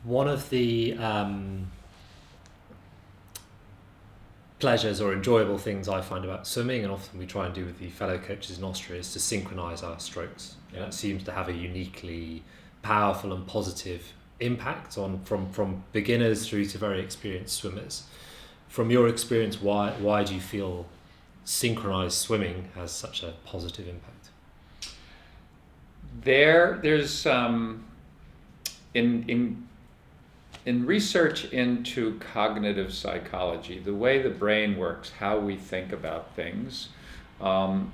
One of the pleasures or enjoyable things I find about swimming, and often we try and do with the fellow coaches in Austria, is to synchronize our strokes. And it seems to have a uniquely powerful and positive impact on from beginners through to very experienced swimmers. From your experience, why do you feel synchronized swimming has such a positive impact? There's in research into cognitive psychology, the way the brain works, how we think about things,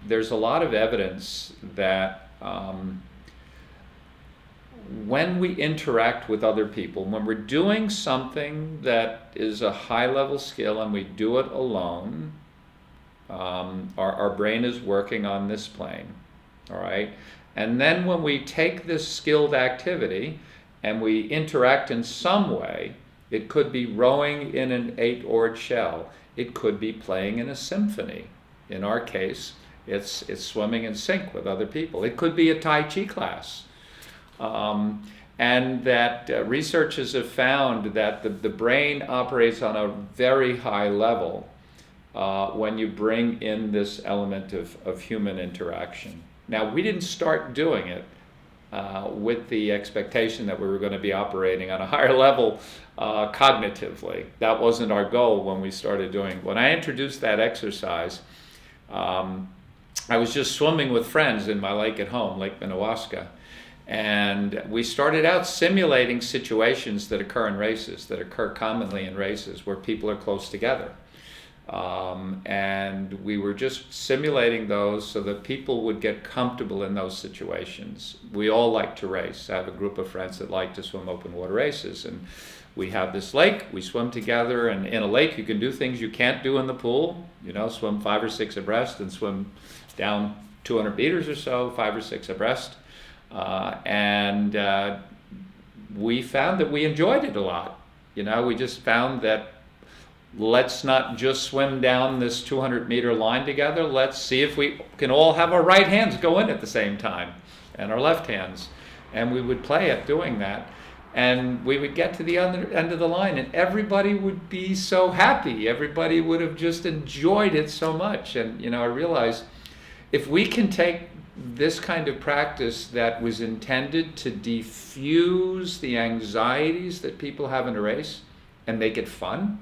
there's a lot of evidence that when we interact with other people, when we're doing something that is a high-level skill and we do it alone, our brain is working on this plane, all right? And then when we take this skilled activity and we interact in some way, it could be rowing in an 8-oared shell, it could be playing in a symphony. In our case, it's swimming in sync with other people. It could be a Tai Chi class. And that researchers have found that the brain operates on a very high level when you bring in this element of human interaction. Now, we didn't start doing it with the expectation that we were going to be operating on a higher level cognitively. That wasn't our goal when we started doing it. When I introduced that exercise, I was just swimming with friends in my lake at home, Lake Minnewaska, and we started out simulating situations that occur in races, that occur commonly in races where people are close together. And we were just simulating those so that people would get comfortable in those situations. We all like to race. I have a group of friends that like to swim open water races, and we have this lake, we swim together, and in a lake you can do things you can't do in the pool, swim 5 or 6 abreast and swim down 200 meters or so, 5 or 6 abreast. And we found that we enjoyed it a lot. We just found that let's not just swim down this 200-meter line together. Let's see if we can all have our right hands go in at the same time and our left hands. And we would play at doing that. And we would get to the other end of the line and everybody would be so happy. Everybody would have just enjoyed it so much. And, I realized if we can take this kind of practice that was intended to diffuse the anxieties that people have in a race and make it fun,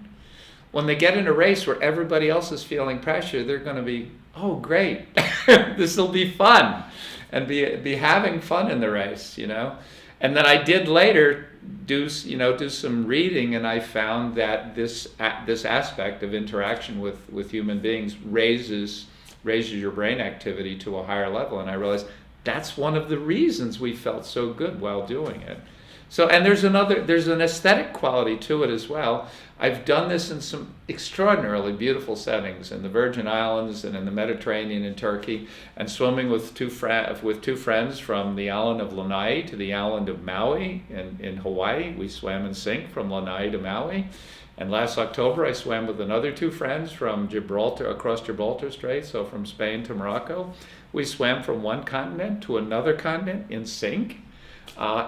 when they get in a race where everybody else is feeling pressure, they're going to be, oh, great, this will be fun, and be having fun in the race, And then I did later do some reading, and I found that this aspect of interaction with human beings raises your brain activity to a higher level, and I realized that's one of the reasons we felt so good while doing it. So, and there's an aesthetic quality to it as well. I've done this in some extraordinarily beautiful settings in the Virgin Islands and in the Mediterranean in Turkey, and swimming with two friends from the island of Lanai to the island of Maui in Hawaii. We swam in sync from Lanai to Maui. And last October, I swam with another 2 friends from Gibraltar, across Gibraltar Strait, so from Spain to Morocco. We swam from one continent to another continent in sync.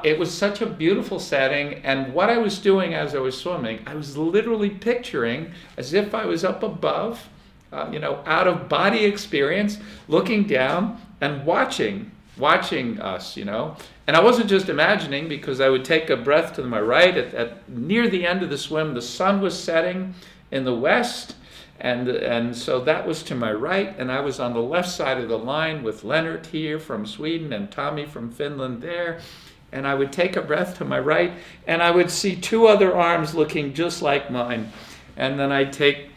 It was such a beautiful setting, and what I was doing as I was swimming, I was literally picturing as if I was up above, out of body experience, looking down and watching us, And I wasn't just imagining, because I would take a breath to my right at near the end of the swim, the sun was setting in the west, and so that was to my right, and I was on the left side of the line with Leonard here from Sweden and Tommy from Finland there. And I would take a breath to my right, and I would see 2 other arms looking just like mine. And then I'd take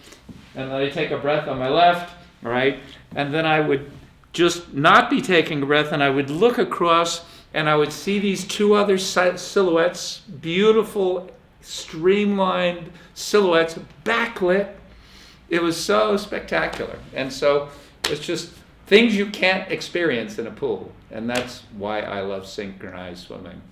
a breath on my left, right? And then I would just not be taking a breath, and I would look across, and I would see these 2 other silhouettes, beautiful, streamlined silhouettes, backlit. It was so spectacular. And so it's just things you can't experience in a pool. And that's why I love synchronized swimming.